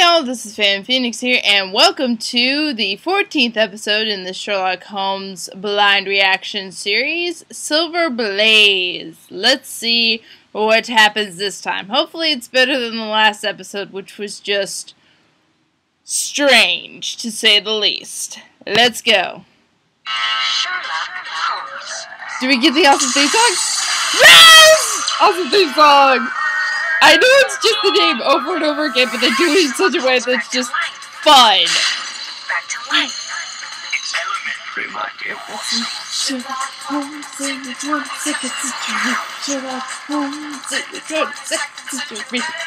y'all, this is Fan Phoenix here, and welcome to the 14th episode in the Sherlock Holmes blind reaction series, Silver Blaze. Let's see what happens this time. Hopefully it's better than the last episode, which was just strange, to say the least. Let's go. Sherlock Holmes. Do we get the awesome theme song? Yes! Awesome theme song! I know it's just the name over and over again, but they do it in such a way that's just fun. Back to life. It's elementary, my dear Watson. Sherlock Holmes in the 22nd century. Sherlock Holmes in the 22nd century. Sherlock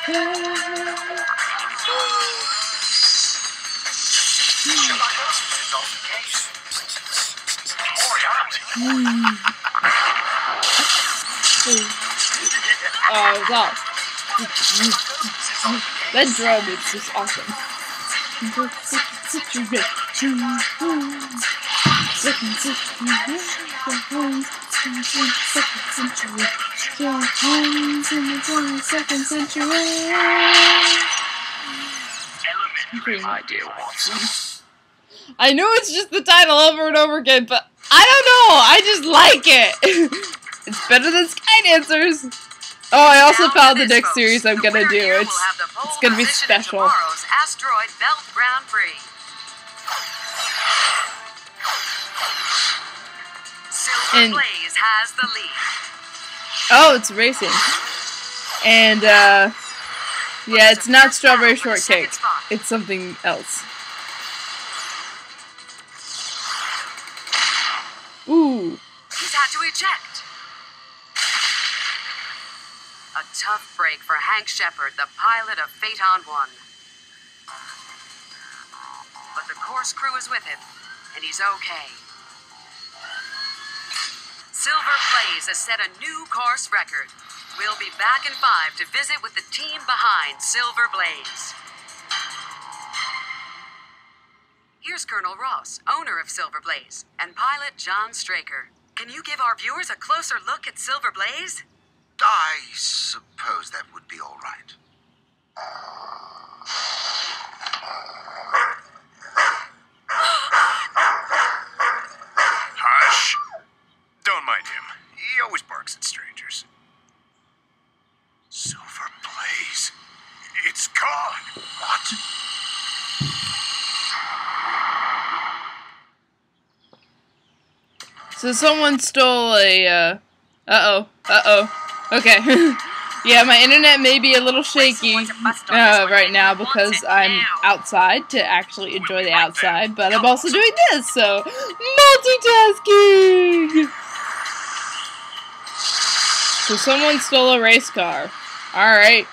Holmes is off the case. Oh, it was off. That drum is just awesome. Elementary, my dear Watson. I know it's just the title over and over again, but I don't know. I just like it. It's better than Sky Dancers. Oh, I also found the next series I'm gonna do. It's gonna be special. Tomorrow's Asteroid Belt Grand Prix. Silver Blaze has the lead. Oh, it's racing. And yeah, it's not Strawberry Shortcake. It's something else. Ooh. He's had to eject. A tough break for Hank Shepard, the pilot of Phaeton 1. But the course crew is with him, and he's okay. Silver Blaze has set a new course record. We'll be back in 5 to visit with the team behind Silver Blaze. Here's Colonel Ross, owner of Silver Blaze, and pilot John Straker. Can you give our viewers a closer look at Silver Blaze? I suppose that would be all right. Hush. Don't mind him. He always barks at strangers. Silver Blaze. It's gone. What? So someone stole a, Okay. Yeah, my internet may be a little shaky right now because I'm outside to actually enjoy the outside, but I'm also doing this, so multitasking! So someone stole a race car. Alright.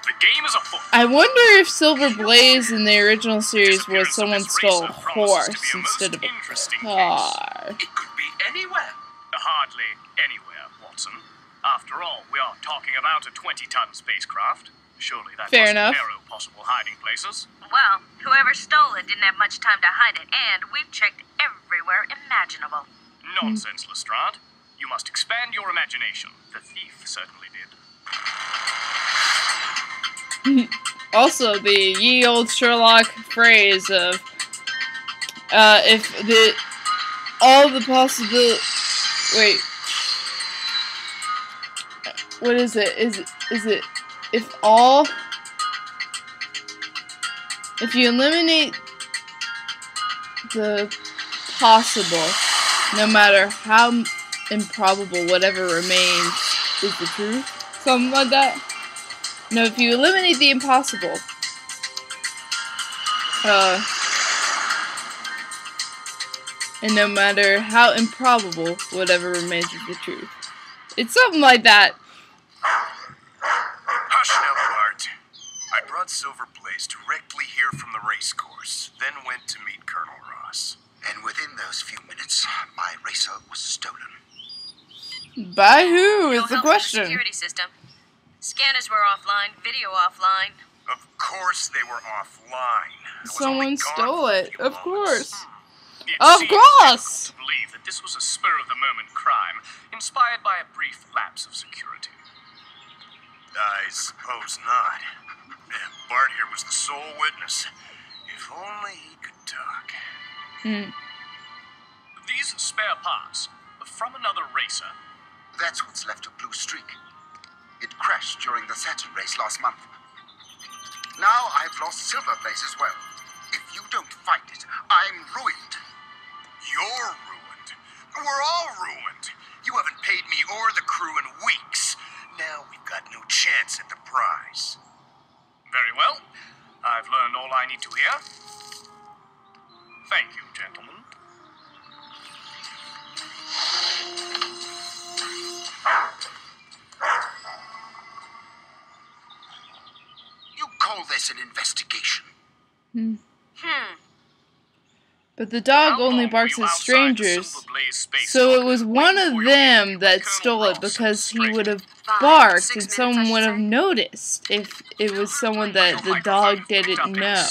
The game is afoot. I wonder if Silver Blaze in the original series was someone stole a horse instead of a car. It could be anywhere. Hardly anywhere, Watson. After all, we are talking about a 20-ton spacecraft. Surely that Fair must enough. narrow possible hiding places. Well, whoever stole it didn't have much time to hide it, and we've checked everywhere imaginable. Nonsense, Lestrade. You must expand your imagination. The thief certainly did. Also, the ye old Sherlock phrase of, if the, all the possible, wait, what is it, is it, if you eliminate the possible, no matter how improbable whatever remains is the truth, something like that. No, if you eliminate the impossible, and no matter how improbable whatever remains is the truth. It's something like that. Hush now, Bart. I brought Silver Blaze directly here from the race course, then went to meet Colonel Ross. And within those few minutes, my racer was stolen. By who is No the help from question? security system. Scanners were offline, video offline. Of course they were offline. I was Someone only gone stole for a it. few Of moments. course. It Of seems course. difficult to believe that this was a spur-of-the-moment crime inspired by a brief lapse of security. I suppose not. Bart here was the sole witness. If only he could talk. These spare parts from another racer. That's what's left of Blue Streak. It crashed during the Saturn race last month. Now I've lost Silver Blaze as well. If you don't find it, I'm ruined. You're ruined. We're all ruined. You haven't paid me or the crew in weeks. Now we've got no chance at the prize. Very well. I've learned all I need to hear. Thank you, gentlemen. You call this an investigation? But the dog only barks at strangers, so it was one of them that stole it because he would have barked and someone would have noticed if it was someone that the dog didn't know.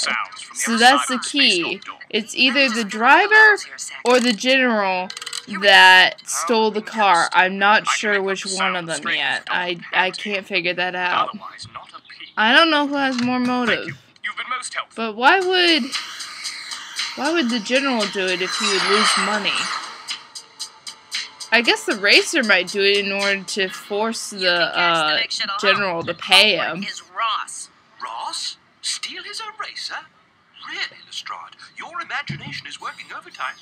So that's the key. It's either the driver or the general that stole the car. I'm not sure which one of them yet. I can't figure that out. I don't know who has more motive. But why would the general do it if he would lose money? I guess the racer might do it in order to force the general to pay him. Is Ross. Ross? Steal his own racer? Really, Lestrade, your imagination is working overtime.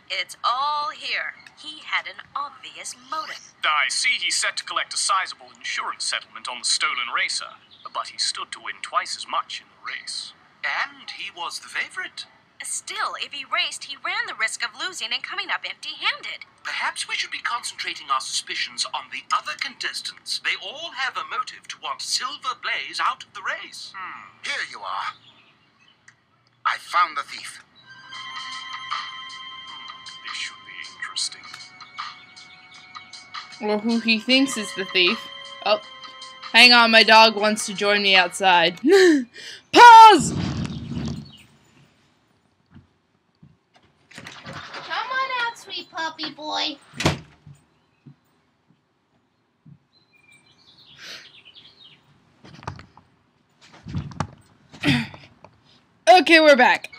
It's all here. He had an obvious motive. I see he's set to collect a sizable insurance settlement on the stolen racer, but he stood to win twice as much in the race. And he was the favorite. Still, if he raced, he ran the risk of losing and coming up empty-handed. Perhaps we should be concentrating our suspicions on the other contestants. They all have a motive to want Silver Blaze out of the race. Here you are. I found the thief. This should be interesting. Or who he thinks is the thief. Oh, hang on, my dog wants to join me outside. Pause! Come on out, sweet puppy boy. Okay, we're back.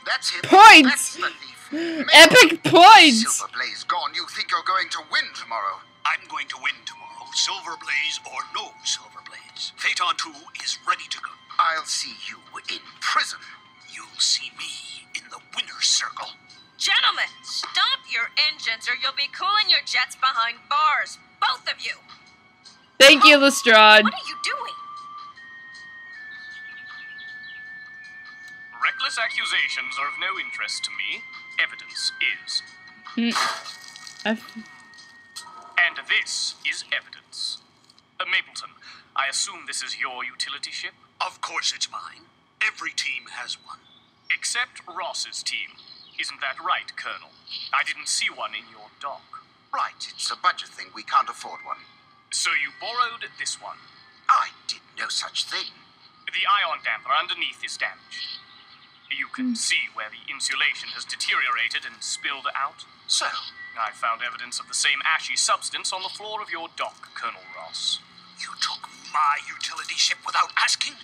That's him. Points! That's the thief. Epic points! Silver Blaze gone. You think you're going to win tomorrow? I'm going to win tomorrow, Silver Blaze or no Silver Blaze. Phaeton 2 is ready to go. I'll see you in prison. You'll see me in the winner's circle. Gentlemen, stop your engines or you'll be cooling your jets behind bars. Both of you. Thank you, Lestrade. What are you doing? Reckless accusations are of no interest to me. Evidence is. And this is evidence. Mapleton, I assume this is your utility ship? Of course it's mine. Every team has one. Except Ross's team. Isn't that right, Colonel? I didn't see one in your dock. Right, it's a budget thing. We can't afford one. So you borrowed this one. I did no such thing. The ion damper underneath is damaged. You can see where the insulation has deteriorated and spilled out. So, I found evidence of the same ashy substance on the floor of your dock, Colonel Ross. You took my utility ship without asking?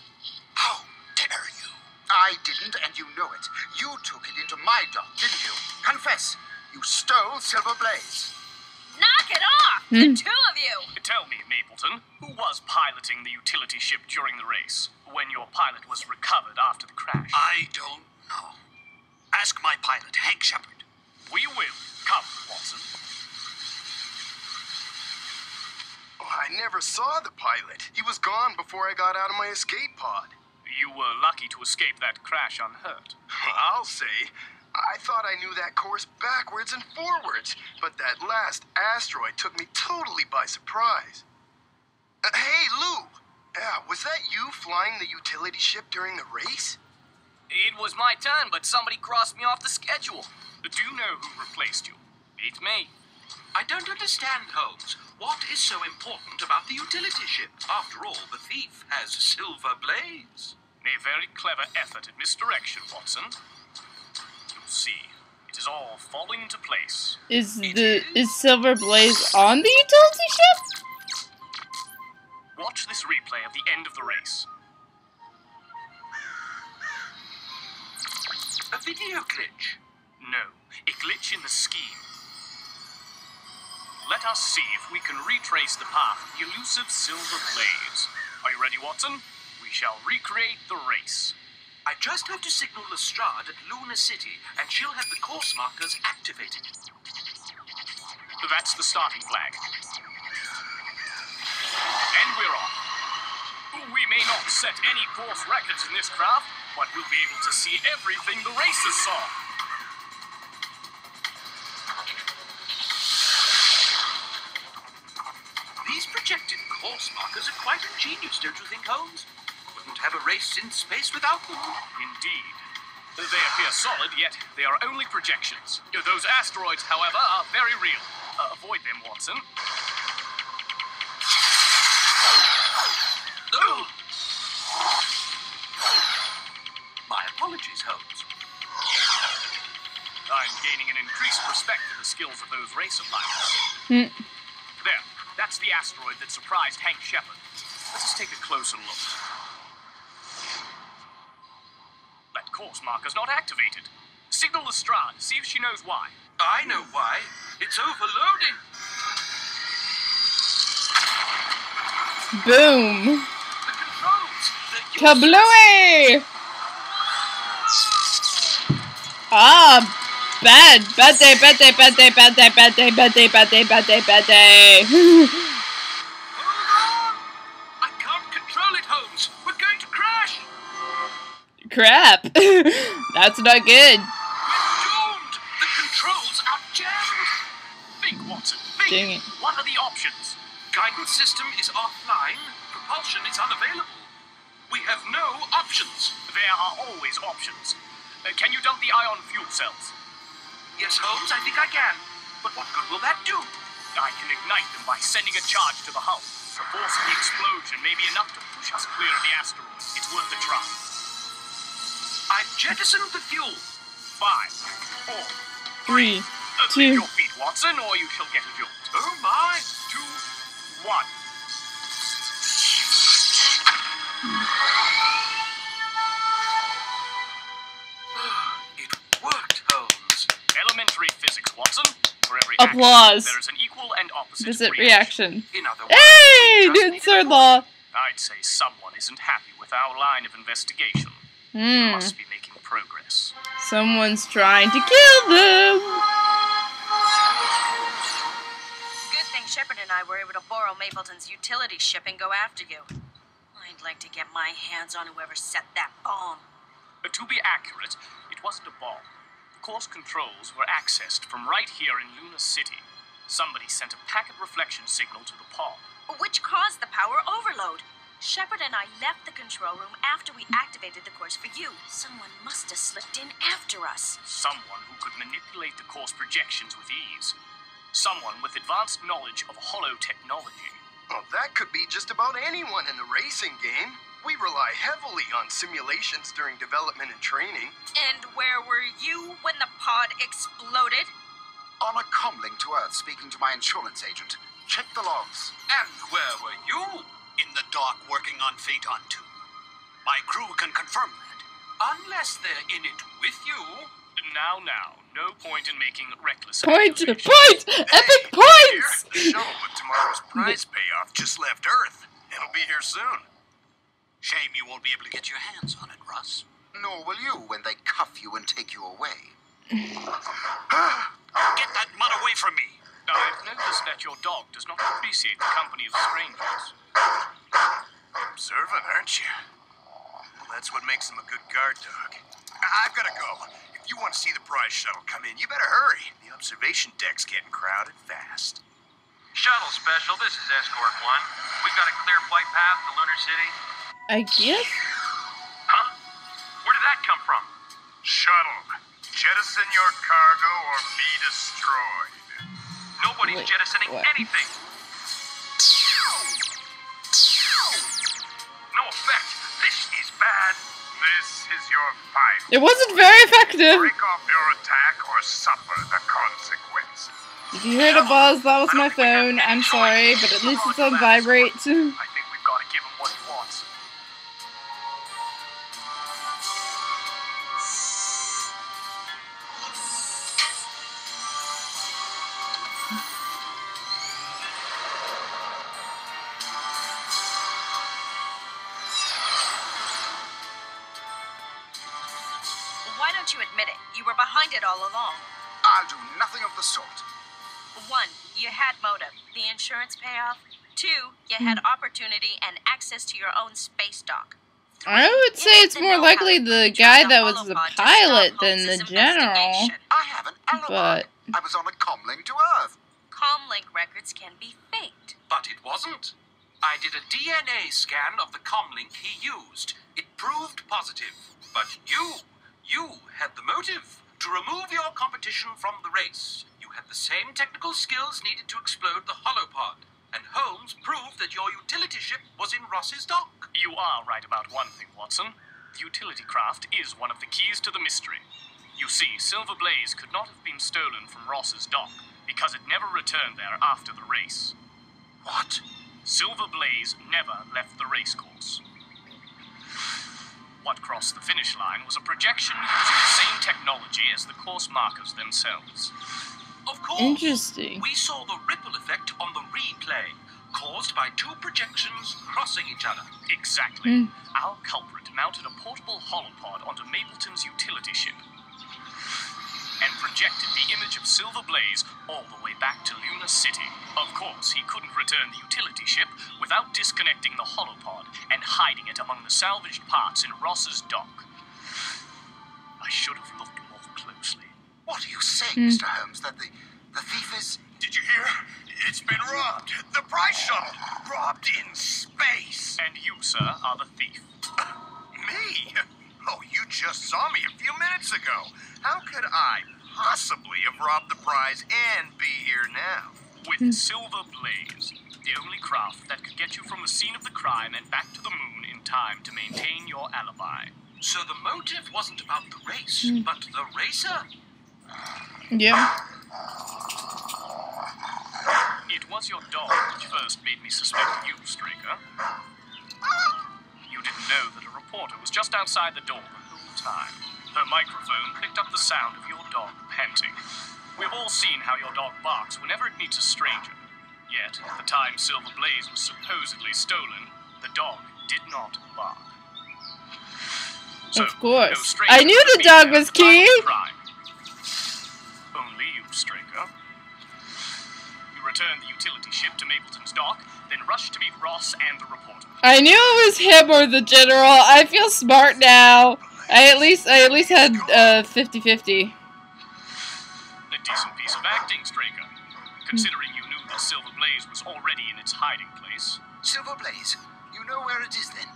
How dare you? I didn't, and you know it. You took it into my dock, didn't you? Confess. You stole Silver Blaze. Knock it off, the two of you. Tell me, Mapleton, who was piloting the utility ship during the race, when your pilot was recovered after the crash? I don't know. Ask my pilot, Hank Shepard. We will. Come, Watson. Oh, I never saw the pilot. He was gone before I got out of my escape pod. You were lucky to escape that crash unhurt. I'll say. I thought I knew that course backwards and forwards, but that last asteroid took me totally by surprise. Hey, Lou! Was that you flying the utility ship during the race? It was my turn, but somebody crossed me off the schedule. Do you know who replaced you? It's me. I don't understand, Holmes. What is so important about the utility ship? After all, the thief has Silver Blaze. A very clever effort at misdirection, Watson. You'll see. It is all falling into place. Is Silver Blaze on the utility ship? Watch this replay of the end of the race. A video glitch? No, a glitch in the scheme. Let us see if we can retrace the path of the elusive Silver Blaze. Are you ready, Watson? We shall recreate the race. I just have to signal Lestrade at Luna City, and she'll have the course markers activated. That's the starting flag. And we're off. We may not set any course records in this craft, but we'll be able to see everything the racers saw. These projected course markers are quite ingenious, don't you think, Holmes? Couldn't have a race in space without them. Indeed. They appear solid, yet they are only projections. Those asteroids, however, are very real. Avoid them, Watson. Oh. My apologies, Holmes. I'm gaining an increased respect for the skills of those racer pilots. There, that's the asteroid that surprised Hank Shepard. Let us take a closer look. That course marker's not activated. Signal Lestrade, see if she knows why. I know why. It's overloading. Boom. The controls. They're Kablooey! Ah, bad day, bad day, bad day, bad day, bad day, bad day, bad day, bad day, bad day. Hold on! I can't control it, Holmes. We're going to crash. Crap. That's not good. We're doomed. The controls are jammed. Think, Watson, think. Dang it. What are the options? Guidance system is offline. Propulsion is unavailable. We have no options. There are always options. Can you dump the ion fuel cells? Yes, Holmes, I think I can. But what good will that do? I can ignite them by sending a charge to the hull. The force of the explosion may be enough to push us clear of the asteroid. It's worth a try. I've jettisoned the fuel. 5, 4, 3, Leave 2. your feet, Watson, or you shall get a jolt. Oh my! 2, 1. It worked, Holmes. Elementary physics, Watson. For every Applause. action, there is an equal and opposite Visit reaction. In other words, Hey, we just Newton's needed third a law. I'd say someone isn't happy with our line of investigation. Must be making progress. Someone's trying to kill them. Good thing Shepard and I were able to borrow Mapleton's utility ship and go after you. I'd like to get my hands on whoever set that bomb. To be accurate, it wasn't a bomb. The course controls were accessed from right here in Luna City. Somebody sent a packet reflection signal to the pod. Which caused the power overload. Shepard and I left the control room after we activated the course for you. Someone must have slipped in after us. Someone who could manipulate the course projections with ease. Someone with advanced knowledge of holo technology. Well, that could be just about anyone in the racing game. We rely heavily on simulations during development and training. And where were you when the pod exploded? On a comlink to Earth speaking to my insurance agent. Check the logs. And where were you? In the dock working on Phaeton 2. My crew can confirm that. Unless they're in it with you. Now, no point in making reckless Point! accusations. Point! Epic points! The shuttle with tomorrow's prize payoff just left Earth. It'll be here soon. Shame you won't be able to get your hands on it, Russ. Nor will you when they cuff you and take you away. Get that mutt away from me. I've noticed that your dog does not appreciate the company of strangers. Observant, aren't you? Well, that's what makes him a good guard dog. I've got to go. If you want to see the prize shuttle come in, you better hurry. The observation deck's getting crowded fast. Shuttle Special, this is Escort 1. We've got a clear flight path to Lunar City. I guess. Huh? Where did that come from? Shuttle, jettison your cargo or be destroyed. Nobody's jettisoning what? anything. No effect. This is bad. This is your fight. It wasn't very effective. Break off your attack or suffer the consequences. If you heard a buzz, that was my phone. I'm sorry, but at least it's on vibrate. I think we've got don't you admit it? You were behind it all along. I'll do nothing of the sort. 1, you had motive, the insurance payoff. 2, you had opportunity and access to your own space dock. 3, I would say it's more likely the guy that was the pilot than the general. I have an alibi. But I was on a comlink to Earth. Comlink records can be faked. But it wasn't. I did a DNA scan of the comlink he used. It proved positive. But you had the motive to remove your competition from the race. You had the same technical skills needed to explode the holopod. And Holmes proved that your utility ship was in Ross's dock. You are right about one thing, Watson. The utility craft is one of the keys to the mystery. You see, Silver Blaze could not have been stolen from Ross's dock because it never returned there after the race. What? Silver Blaze never left the race course. What crossed the finish line was a projection using the same technology as the course markers themselves. Of course. interesting. We saw the ripple effect on the replay, caused by 2 projections crossing each other. Exactly. Our culprit mounted a portable holopod onto Mapleton's utility ship and projected the image of Silver Blaze all the way back to Luna City. Of course, he couldn't return the utility ship without disconnecting the holopod and hiding it among the salvaged parts in Ross's dock. I should have looked more closely. What are you saying, Mr. Holmes? That the thief is... Did you hear? It's been robbed. The prize shuttle. Robbed in space. And you, sir, are the thief. Me? Oh, you just saw me a few minutes ago. How could I possibly have robbed the prize and be here now? With Silver Blaze, the only craft that could get you from the scene of the crime and back to the moon in time to maintain your alibi. So the motive wasn't about the race, but the racer? Yeah. It was your dog which first made me suspect you, Straker. You didn't know that a reporter was just outside the door the whole time. Her microphone picked up the sound of your dog panting. We've all seen how your dog barks whenever it meets a stranger. Yet, at the time Silver Blaze was supposedly stolen, the dog did not bark. So, Of course. no stranger I knew could have the been dog there was at the time of key. the crime. Only you, Straker. You returned the utility ship to Mapleton's dock, then rushed to meet Ross and the reporter. I knew it was him or the general. I feel smart now. I at least had 50-50. A decent piece of acting, Straker. Considering you knew that Silver Blaze was already in its hiding place. Silver Blaze? You know where it is, then?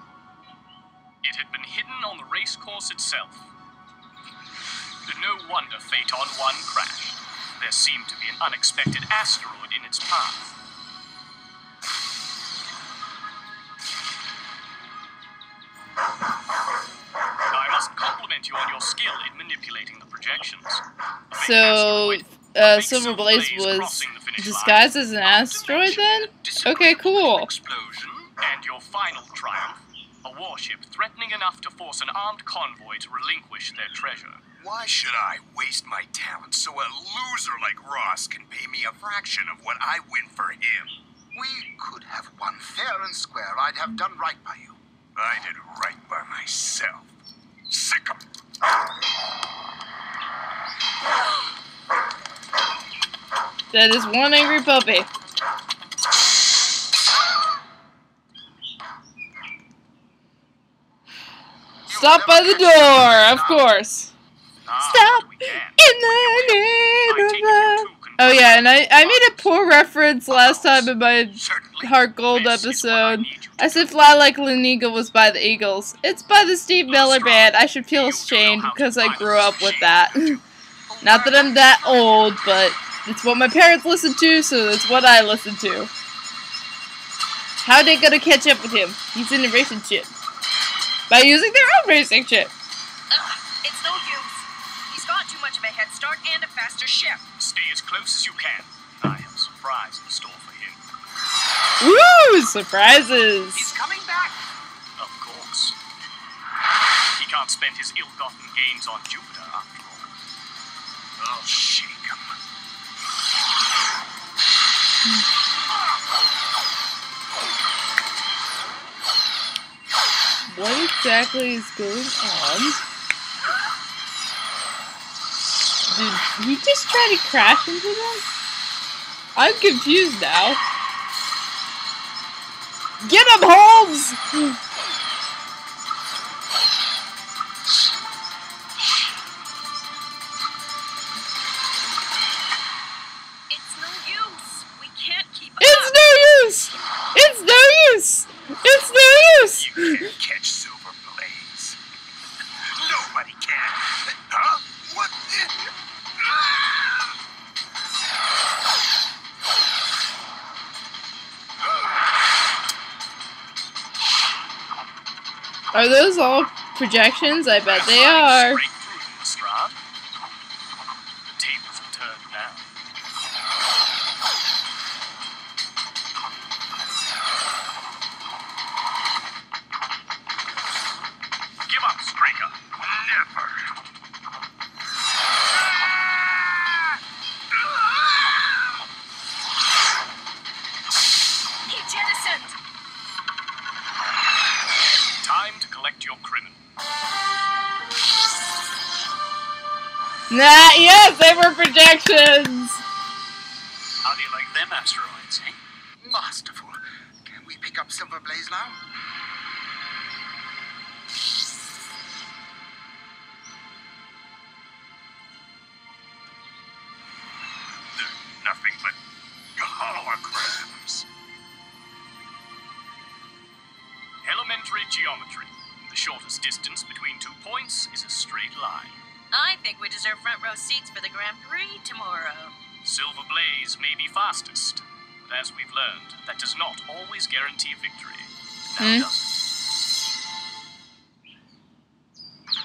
It had been hidden on the race course itself. No wonder Phaeton 1 crashed. There seemed to be an unexpected asteroid in its path. I must compliment you on your skill in manipulating the projections. So, Silver Blaze was crossing the finish disguised line. as an asteroid then? Okay, cool. Explosion. And your final triumph, a warship threatening enough to force an armed convoy to relinquish their treasure. Why should I waste my talent so a loser like Ross can pay me a fraction of what I win for him? We could have won fair and square. I'd have done right by you. I did right by myself. Sick 'em. That is one angry puppy. Stop by the door, of course. Stop in the name of love. Oh yeah, and I made a poor reference last time in my Heart Gold episode. I said Fly Like an Eagle was by the Eagles. It's by the Steve Miller Band. I should feel ashamed because I grew up with that. Not that I'm that old, but it's what my parents listened to, so it's what I listen to. How are they gonna catch up with him? He's in a racing ship. By using their own racing ship. It's no use. He's got too much of a head start and a faster ship. Stay as close as you can. I have a surprise in store for him. Woo! Surprises! He's coming back. Of course. He can't spend his ill-gotten gains on Jupiter, after all. I'll shake him. What exactly is going on? Did he just try to crash into them? I'm confused now. Get him, Holmes! It's no use. We can't keep up. It's no use! It's no use! It's no use! You can't catch Silver Blaze. Nobody can. Huh? What? Are those all projections? I bet they are. Straight through them, Lestrade. The tables have turned now. Give up, Straker. Never. He jettisoned. Time to collect your criminal. Nah, yes, they were projections! How do you like them asteroids, eh? Masterful. Can we pick up Silver Blaze now? They're nothing but holograms. Elementary geometry. The shortest distance between 2 points is a straight line. I think we deserve front row seats for the Grand Prix tomorrow. Silver Blaze may be fastest, but as we've learned, that does not always guarantee victory. Now does it?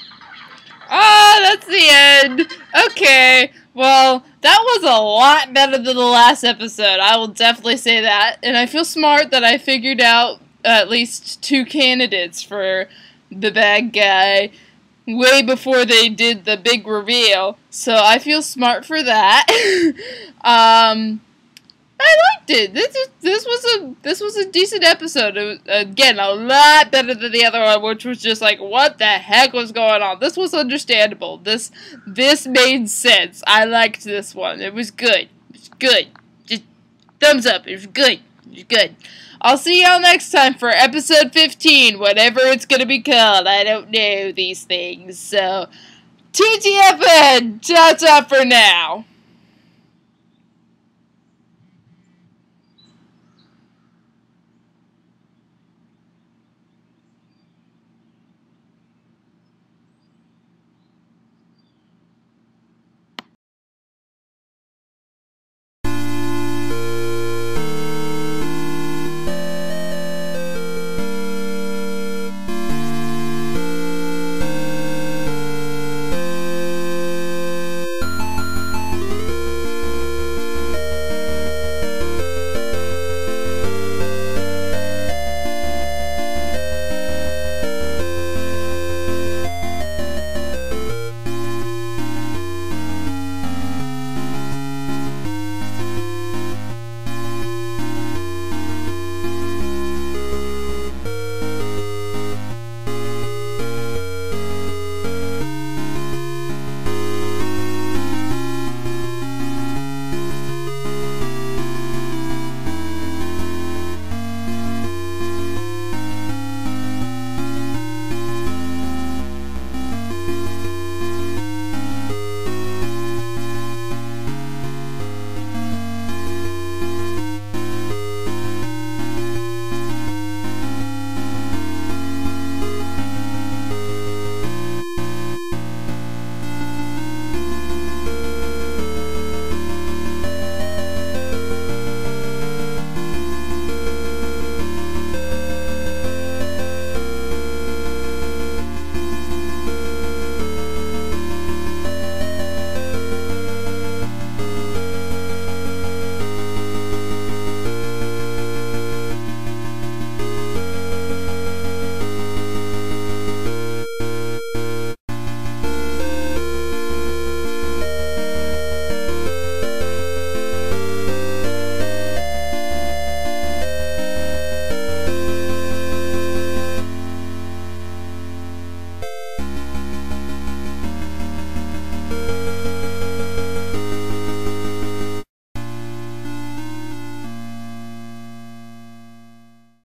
Ah, that's the end. Okay, well, that was a lot better than the last episode. I will definitely say that. And I feel smart that I figured out at least 2 candidates for the bad guy way before they did the big reveal. So I feel smart for that. I liked it. This was a decent episode. It was, again, a lot better than the other one, which was just like, what the heck was going on? This was understandable. This made sense. I liked this one. It was good. It was good. Just thumbs up. It was good. It was good. I'll see y'all next time for episode 15, whatever it's gonna be called. I don't know these things. So, TTFN, ta-ta for now.